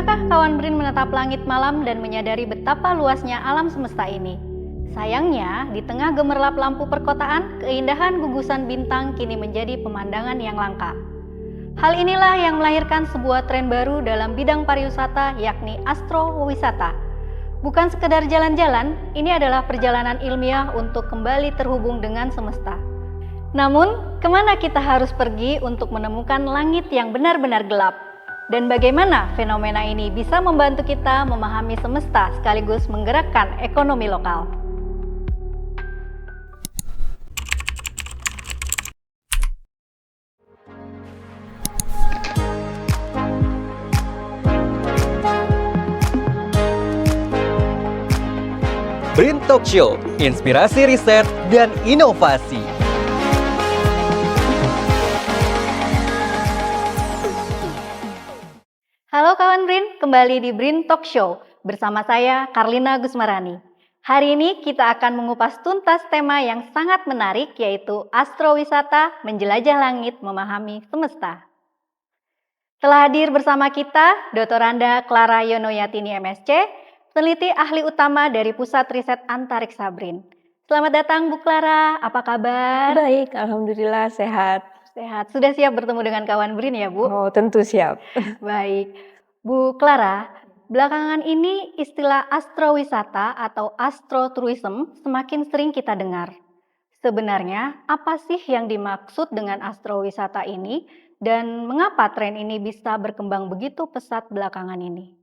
Pernahkah kawan Brin menatap langit malam dan menyadari betapa luasnya alam semesta ini? Sayangnya, di tengah gemerlap lampu perkotaan, keindahan gugusan bintang kini menjadi pemandangan yang langka. Hal inilah yang melahirkan sebuah tren baru dalam bidang pariwisata, yakni astrowisata. Bukan sekedar jalan-jalan, ini adalah perjalanan ilmiah untuk kembali terhubung dengan semesta. Namun, kemana kita harus pergi untuk menemukan langit yang benar-benar gelap? Dan bagaimana fenomena ini bisa membantu kita memahami semesta sekaligus menggerakkan ekonomi lokal? Brin Talk Show, inspirasi riset dan inovasi. Halo kawan Brin, kembali di Brin Talk Show bersama saya Karlina Gusmarani. Hari ini kita akan mengupas tuntas tema yang sangat menarik, yaitu astrowisata, menjelajah langit, memahami semesta. Telah hadir bersama kita Dr. Anda Clara Yonoyatini MSc, peneliti ahli utama dari Pusat Riset Antariksa Brin. Selamat datang Bu Clara, apa kabar? Baik, alhamdulillah sehat. Sehat. Sudah siap bertemu dengan kawan Brin ya Bu? Oh, tentu siap. Baik. Bu Clara, belakangan ini istilah astrowisata atau astrotourism semakin sering kita dengar. Sebenarnya apa sih yang dimaksud dengan astrowisata ini dan mengapa tren ini bisa berkembang begitu pesat belakangan ini?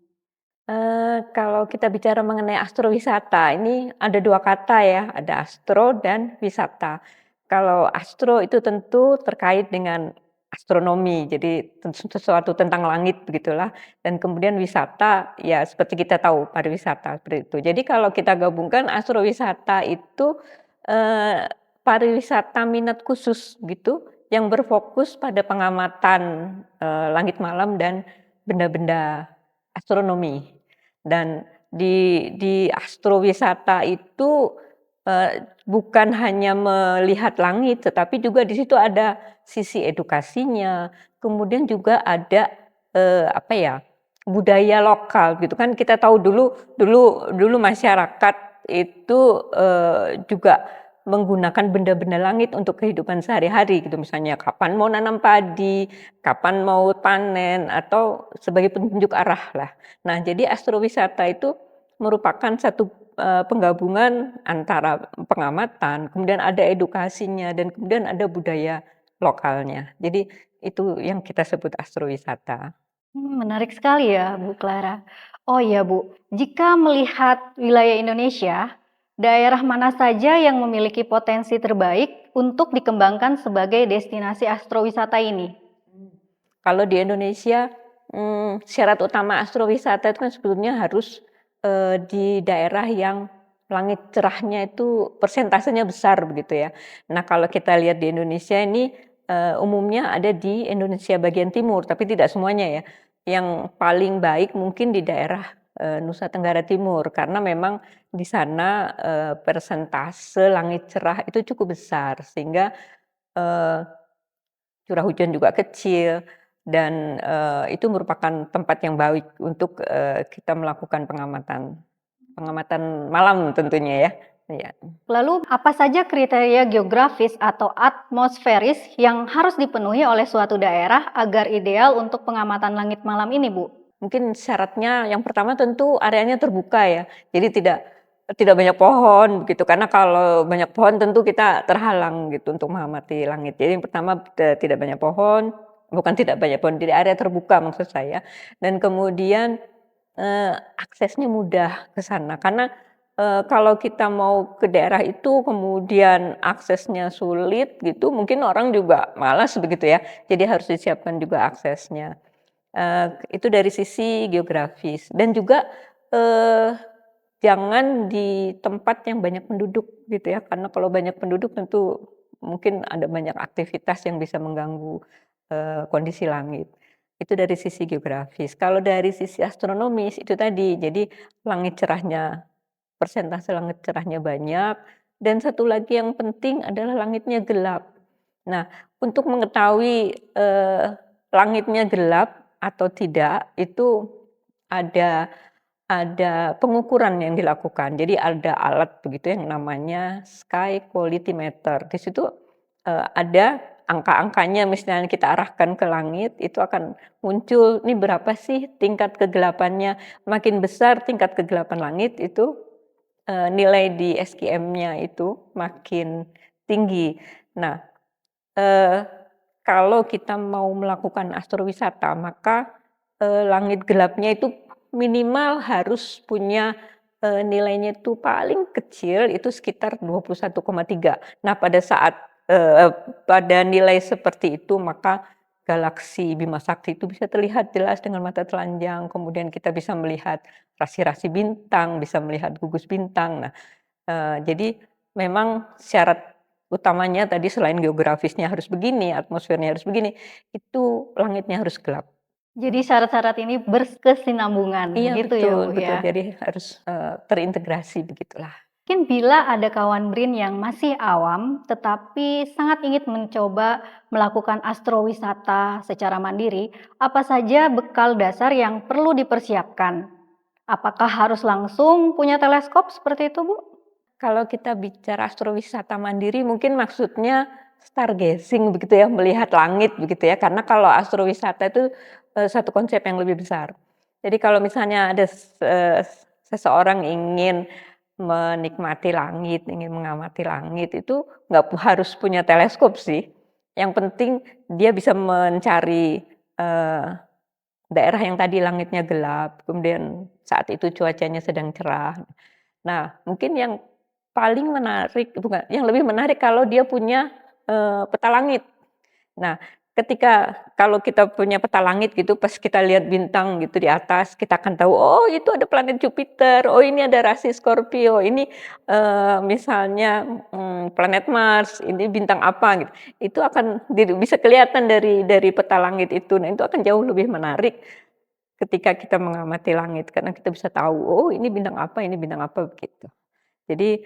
Kalau kita bicara mengenai astrowisata, ini ada dua kata ya, ada astro dan wisata. Kalau astro itu tentu terkait dengan astronomi, jadi sesuatu tentang langit begitulah. Dan kemudian wisata, ya seperti kita tahu pariwisata seperti itu. Jadi kalau kita gabungkan astrowisata itu eh, pariwisata minat khusus gitu, yang berfokus pada pengamatan langit malam dan benda-benda astronomi. Dan di astrowisata itu bukan hanya melihat langit, tetapi juga di situ ada sisi edukasinya, kemudian juga ada apa ya, budaya lokal gitu kan. Kita tahu dulu masyarakat itu juga menggunakan benda-benda langit untuk kehidupan sehari-hari gitu, misalnya kapan mau nanam padi, kapan mau panen, atau sebagai petunjuk arah lah. Nah, jadi astrowisata itu merupakan satu penggabungan antara pengamatan, kemudian ada edukasinya, dan kemudian ada budaya lokalnya. Jadi itu yang kita sebut astrowisata. Menarik sekali ya Bu Clara. Oh iya Bu, jika melihat wilayah Indonesia, daerah mana saja yang memiliki potensi terbaik untuk dikembangkan sebagai destinasi astrowisata ini? Kalau di Indonesia, syarat utama astrowisata itu kan sebetulnya harus di daerah yang langit cerahnya itu persentasenya besar begitu ya. Nah, kalau kita lihat di Indonesia ini umumnya ada di Indonesia bagian timur, tapi tidak semuanya ya. Yang paling baik mungkin di daerah Nusa Tenggara Timur, karena memang di sana persentase langit cerah itu cukup besar, sehingga eh, curah hujan juga kecil, dan itu merupakan tempat yang baik untuk kita melakukan pengamatan malam tentunya ya. Iya. Lalu apa saja kriteria geografis atau atmosferis yang harus dipenuhi oleh suatu daerah agar ideal untuk pengamatan langit malam ini, Bu? Mungkin syaratnya yang pertama tentu areanya terbuka ya, jadi tidak banyak pohon gitu, karena kalau banyak pohon tentu kita terhalang gitu untuk mengamati langit. Jadi yang pertama tidak banyak pohon, bukan tidak banyak pohon, di area terbuka maksud saya. Dan kemudian aksesnya mudah ke sana, karena kalau kita mau ke daerah itu kemudian aksesnya sulit gitu, mungkin orang juga malas begitu ya. Jadi harus disiapkan juga aksesnya. Itu dari sisi geografis, dan juga jangan di tempat yang banyak penduduk gitu ya, karena kalau banyak penduduk tentu mungkin ada banyak aktivitas yang bisa mengganggu kondisi langit. Itu dari sisi geografis. Kalau dari sisi astronomis itu tadi, jadi langit cerahnya, persentase langit cerahnya banyak, dan satu lagi yang penting adalah langitnya gelap. Nah, untuk mengetahui langitnya gelap atau tidak, itu ada pengukuran yang dilakukan. Jadi ada alat begitu yang namanya Sky Quality Meter. Di situ, ada angka-angkanya misalnya kita arahkan ke langit, itu akan muncul, ini berapa sih tingkat kegelapannya. Makin besar tingkat kegelapan langit itu, nilai di SQM-nya itu makin tinggi. Nah, eee, kalau kita mau melakukan astrowisata, maka, langit gelapnya itu minimal harus punya, nilainya itu paling kecil itu sekitar 21,3. Nah, pada nilai seperti itu, maka galaksi Bima Sakti itu bisa terlihat jelas dengan mata telanjang, kemudian kita bisa melihat rasi-rasi bintang, bisa melihat gugus bintang. Nah, jadi memang syarat utamanya tadi selain geografisnya harus begini, atmosfernya harus begini, itu langitnya harus gelap. Jadi syarat-syarat ini berkesinambungan, Iya begitu ya betul Bu betul, ya? jadi harus, terintegrasi begitulah. Mungkin bila ada kawan BRIN yang masih awam, tetapi sangat ingin mencoba melakukan astrowisata secara mandiri, apa saja bekal dasar yang perlu dipersiapkan? Apakah harus langsung punya teleskop seperti itu, Bu? Kalau kita bicara astrowisata mandiri mungkin maksudnya stargazing begitu ya, melihat langit begitu ya, karena kalau astrowisata itu, satu konsep yang lebih besar. Jadi kalau misalnya ada seseorang ingin menikmati langit, ingin mengamati langit itu harus punya teleskop sih, yang penting dia bisa mencari, daerah yang tadi langitnya gelap, kemudian saat itu cuacanya sedang cerah. Nah, mungkin yang paling menarik bukan, yang lebih menarik kalau dia punya, peta langit. Nah, kalau kita punya peta langit gitu, pas kita lihat bintang gitu di atas, kita akan tahu, "Oh, itu ada planet Jupiter, oh ini ada rasi Scorpio, ini, misalnya, planet Mars, ini bintang apa," gitu. Itu akan bisa kelihatan dari peta langit itu. Nah, itu akan jauh lebih menarik ketika kita mengamati langit, karena kita bisa tahu, "Oh, ini bintang apa," begitu. Jadi,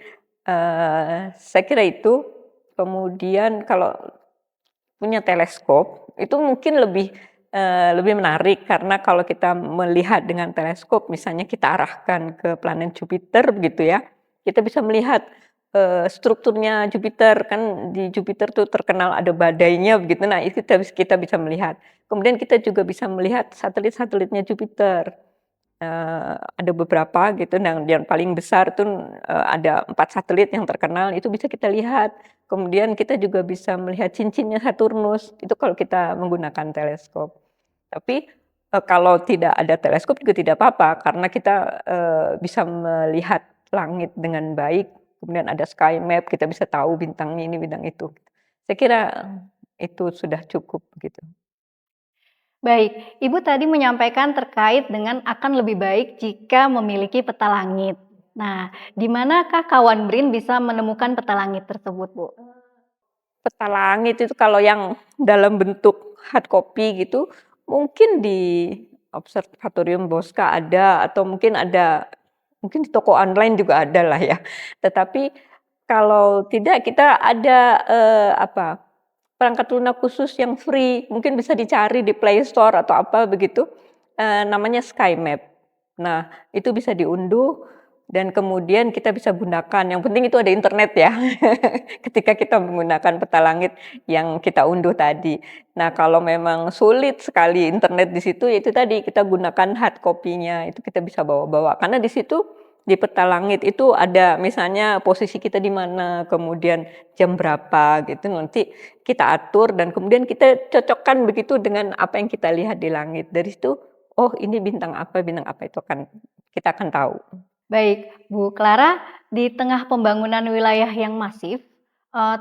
saya kira itu. Kemudian kalau punya teleskop, itu mungkin lebih menarik karena kalau kita melihat dengan teleskop, misalnya kita arahkan ke planet Jupiter begitu ya, kita bisa melihat, strukturnya Jupiter, kan di Jupiter tuh terkenal ada badainya begitu, nah itu kita bisa melihat. Kemudian kita juga bisa melihat satelit-satelitnya Jupiter. Ada beberapa gitu, nah yang paling besar tuh, ada 4 satelit yang terkenal, itu bisa kita lihat. Kemudian kita juga bisa melihat cincinnya Saturnus, itu kalau kita menggunakan teleskop. Tapi, kalau tidak ada teleskop juga tidak apa-apa, karena kita, bisa melihat langit dengan baik, kemudian ada sky map, kita bisa tahu bintang ini, bintang itu. Saya kira itu sudah cukup gitu. Baik, Ibu tadi menyampaikan terkait dengan akan lebih baik jika memiliki peta langit. Nah, di manakah kawan BRIN bisa menemukan peta langit tersebut, Bu? Peta langit itu kalau yang dalam bentuk hard copy gitu, mungkin di Observatorium Bosca ada, atau mungkin di toko online juga ada lah ya. Tetapi kalau tidak, kita ada, perangkat lunak khusus yang free, mungkin bisa dicari di Play Store atau apa begitu, namanya Sky Map. Nah, itu bisa diunduh dan kemudian kita bisa gunakan, yang penting itu ada internet ya, ketika kita menggunakan peta langit yang kita unduh tadi. Nah, kalau memang sulit sekali internet di situ, ya itu tadi kita gunakan hard copy-nya, itu kita bisa bawa-bawa. Karena di situ, di peta langit itu ada misalnya posisi kita di mana, kemudian jam berapa gitu, nanti kita atur dan kemudian kita cocokkan begitu dengan apa yang kita lihat di langit. Dari situ, oh ini bintang apa itu kita akan tahu. Baik, Bu Clara, di tengah pembangunan wilayah yang masif,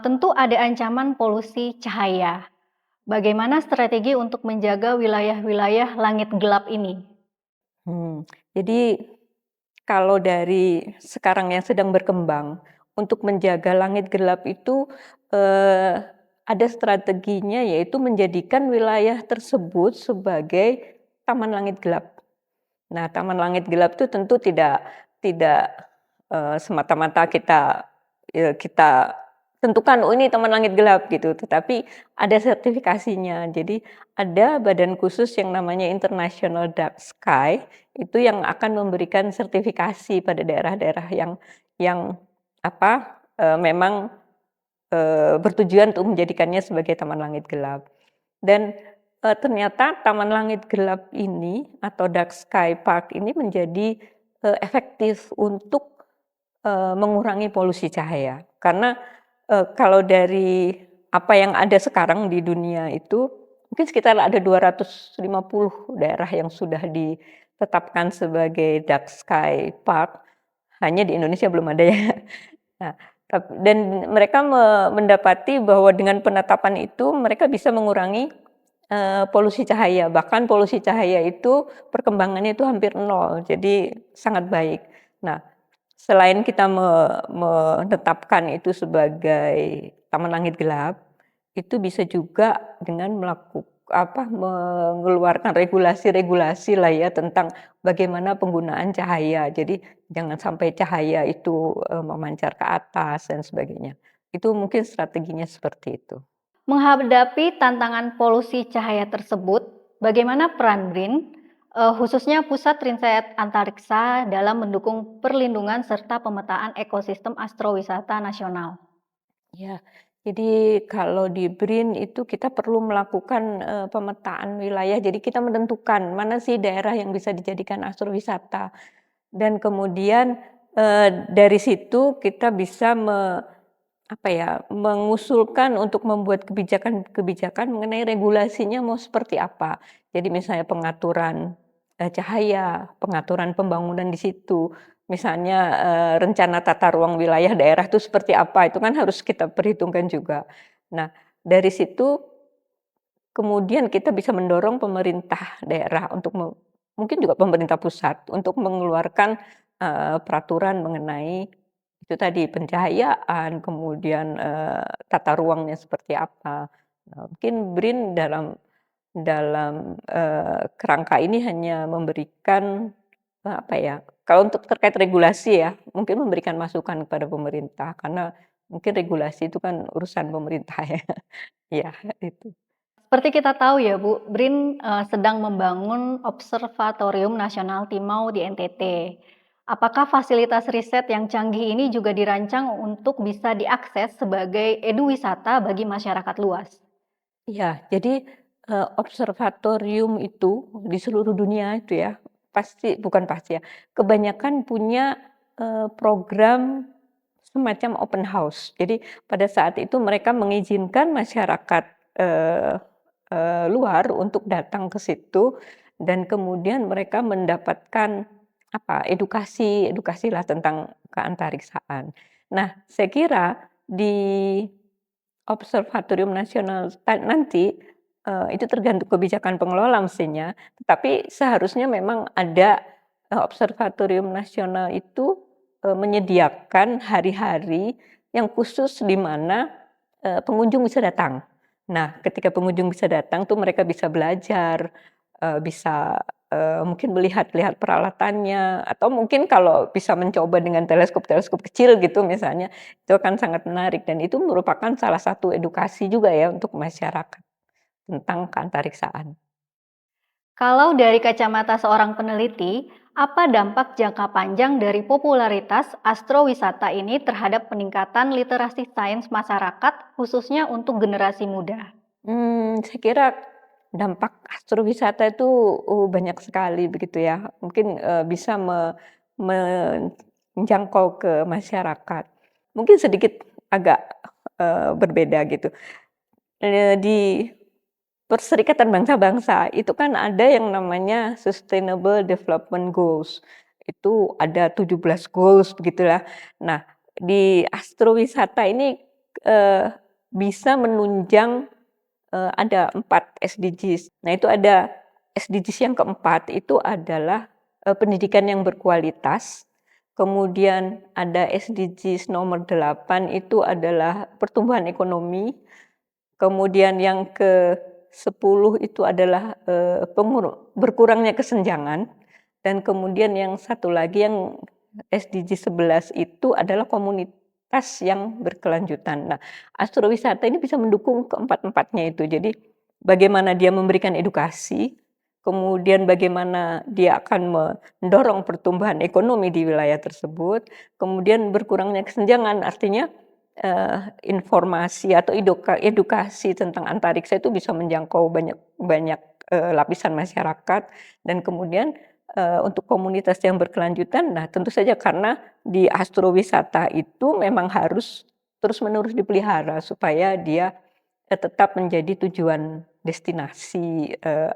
tentu ada ancaman polusi cahaya. Bagaimana strategi untuk menjaga wilayah-wilayah langit gelap ini? Jadi kalau dari sekarang yang sedang berkembang, untuk menjaga langit gelap itu, ada strateginya, yaitu menjadikan wilayah tersebut sebagai taman langit gelap. Nah, taman langit gelap itu tentu tidak tidak, semata-mata kita tentukan, "Oh, ini taman langit gelap," gitu, tetapi ada sertifikasinya. Jadi ada badan khusus yang namanya International Dark Sky, itu yang akan memberikan sertifikasi pada daerah-daerah yang apa, memang, bertujuan untuk menjadikannya sebagai taman langit gelap. Dan, ternyata taman langit gelap ini atau Dark Sky Park ini menjadi, efektif untuk, mengurangi polusi cahaya. Karena, kalau dari apa yang ada sekarang di dunia itu, mungkin sekitar ada 250 daerah yang sudah ditetapkan sebagai Dark Sky Park, hanya di Indonesia belum ada ya. Nah, dan mereka mendapati bahwa dengan penetapan itu mereka bisa mengurangi, polusi cahaya, bahkan polusi cahaya itu perkembangannya itu hampir nol, jadi sangat baik. Nah, selain kita menetapkan itu sebagai taman langit gelap, itu bisa juga dengan mengeluarkan regulasi-regulasi lah ya tentang bagaimana penggunaan cahaya. Jadi jangan sampai cahaya itu, memancar ke atas dan sebagainya. Itu mungkin strateginya seperti itu. Menghadapi tantangan polusi cahaya tersebut, bagaimana peran BRIN, khususnya Pusat Riset Antariksa dalam mendukung perlindungan serta pemetaan ekosistem astrowisata nasional? Ya, jadi kalau di BRIN itu kita perlu melakukan, pemetaan wilayah, jadi kita menentukan mana sih daerah yang bisa dijadikan astrowisata dan kemudian, dari situ kita bisa mengusulkan untuk membuat kebijakan-kebijakan mengenai regulasinya mau seperti apa. Jadi misalnya pengaturan, cahaya, pengaturan pembangunan di situ, misalnya, rencana tata ruang wilayah daerah itu seperti apa, itu kan harus kita perhitungkan juga. Nah, dari situ kemudian kita bisa mendorong pemerintah daerah untuk mungkin juga pemerintah pusat untuk mengeluarkan, peraturan mengenai itu tadi pencahayaan, kemudian, tata ruangnya seperti apa. Nah, mungkin BRIN dalam kerangka ini hanya memberikan, kalau untuk terkait regulasi ya, mungkin memberikan masukan kepada pemerintah karena mungkin regulasi itu kan urusan pemerintah ya. Iya, itu. Seperti kita tahu ya Bu, BRIN sedang membangun Observatorium Nasional Timau di NTT. Apakah fasilitas riset yang canggih ini juga dirancang untuk bisa diakses sebagai eduwisata bagi masyarakat luas? Iya, jadi, observatorium itu di seluruh dunia itu ya, bukan pasti ya, kebanyakan punya, program semacam open house. Jadi pada saat itu mereka mengizinkan masyarakat, eee luar untuk datang ke situ dan kemudian mereka mendapatkan, edukasilah tentang keantariksaan. Nah, saya kira di Observatorium Nasional nanti, itu tergantung kebijakan pengelola mestinya, tetapi seharusnya memang ada, observatorium nasional itu, menyediakan hari-hari yang khusus di mana, pengunjung bisa datang. Nah, ketika pengunjung bisa datang tuh mereka bisa belajar, bisa, mungkin melihat-lihat peralatannya, atau mungkin kalau bisa mencoba dengan teleskop-teleskop kecil gitu misalnya, itu akan sangat menarik dan itu merupakan salah satu edukasi juga ya untuk masyarakat tentang keantariksaan. Kalau dari kacamata seorang peneliti, apa dampak jangka panjang dari popularitas astrowisata ini terhadap peningkatan literasi sains masyarakat, khususnya untuk generasi muda? Saya kira dampak astrowisata itu, banyak sekali begitu ya, mungkin, bisa menjangkau ke masyarakat. Mungkin sedikit agak, berbeda gitu. Di Perserikatan Bangsa-Bangsa itu kan ada yang namanya Sustainable Development Goals. Itu ada 17 goals begitulah. Nah, di astrowisata ini, eee, bisa menunjang, ada 4 SDGs. Nah, itu ada SDGs yang keempat itu adalah, pendidikan yang berkualitas, kemudian ada SDGs nomor 8 itu adalah pertumbuhan ekonomi, kemudian yang ke-10 itu adalah, berkurangnya kesenjangan, dan kemudian yang satu lagi yang SDG 11 itu adalah yang berkelanjutan. Nah, astrowisata ini bisa mendukung keempat-empatnya itu. Jadi bagaimana dia memberikan edukasi, kemudian bagaimana dia akan mendorong pertumbuhan ekonomi di wilayah tersebut, kemudian berkurangnya kesenjangan, artinya informasi atau edukasi tentang antariksa itu bisa menjangkau banyak lapisan masyarakat, dan kemudian untuk komunitas yang berkelanjutan, nah tentu saja karena di astrowisata itu memang harus terus-menerus dipelihara supaya dia tetap menjadi tujuan destinasi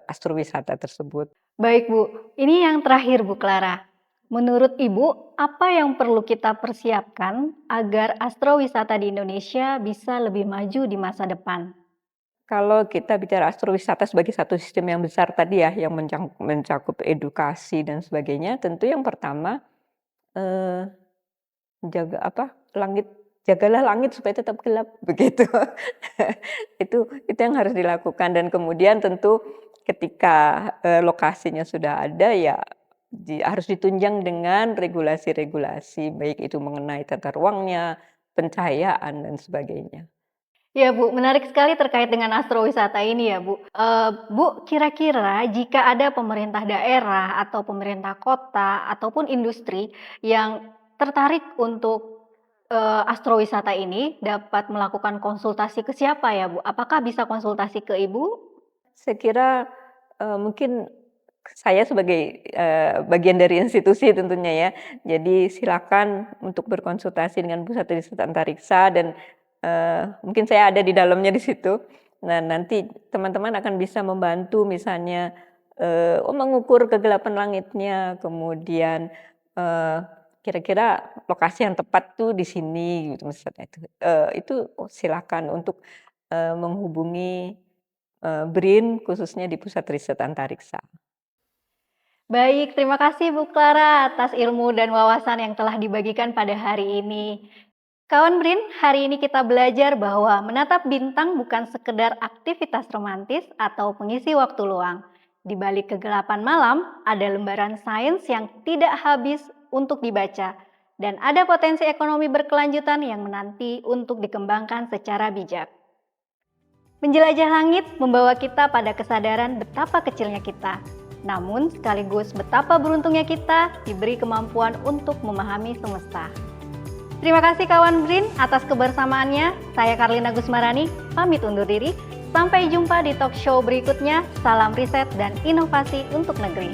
astrowisata tersebut. Baik Bu, ini yang terakhir Bu Clara. Menurut Ibu, apa yang perlu kita persiapkan agar astrowisata di Indonesia bisa lebih maju di masa depan? Kalau kita bicara astrowisata sebagai satu sistem yang besar tadi ya, yang mencakup edukasi dan sebagainya, tentu yang pertama, eee, jagalah langit supaya tetap gelap, begitu. Itu yang harus dilakukan, dan kemudian tentu ketika, lokasinya sudah ada ya harus ditunjang dengan regulasi-regulasi, baik itu mengenai tata ruangnya, pencahayaan dan sebagainya. Ya Bu, menarik sekali terkait dengan astrowisata ini ya Bu. Bu, kira-kira jika ada pemerintah daerah atau pemerintah kota ataupun industri yang tertarik untuk astrowisata ini dapat melakukan konsultasi ke siapa ya Bu? Apakah bisa konsultasi ke Ibu? Saya kira, mungkin saya sebagai, bagian dari institusi tentunya ya, jadi silakan untuk berkonsultasi dengan Pusat Riset Antariksa, dan mungkin saya ada di dalamnya di situ. Nah, nanti teman-teman akan bisa membantu misalnya, mengukur kegelapan langitnya, kemudian, kira-kira lokasi yang tepat tuh di sini gitu misalnya itu. Itu silakan untuk, menghubungi, BRIN khususnya di Pusat Riset Antariksa. Baik, terima kasih Bu Clara atas ilmu dan wawasan yang telah dibagikan pada hari ini. Kawan Brin, hari ini kita belajar bahwa menatap bintang bukan sekedar aktivitas romantis atau pengisi waktu luang. Di balik kegelapan malam, ada lembaran sains yang tidak habis untuk dibaca. Dan ada potensi ekonomi berkelanjutan yang menanti untuk dikembangkan secara bijak. Menjelajah langit membawa kita pada kesadaran betapa kecilnya kita. Namun sekaligus betapa beruntungnya kita diberi kemampuan untuk memahami semesta. Terima kasih kawan Brin atas kebersamaannya. Saya Karlina Gusmarani, pamit undur diri. Sampai jumpa di talk show berikutnya. Salam riset dan inovasi untuk negeri.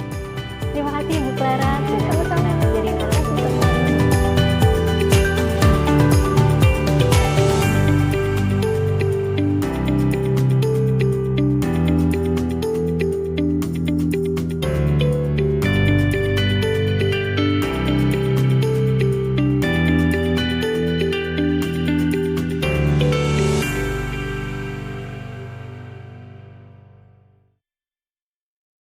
Terima kasih Bu Clara sudah bersama menjadi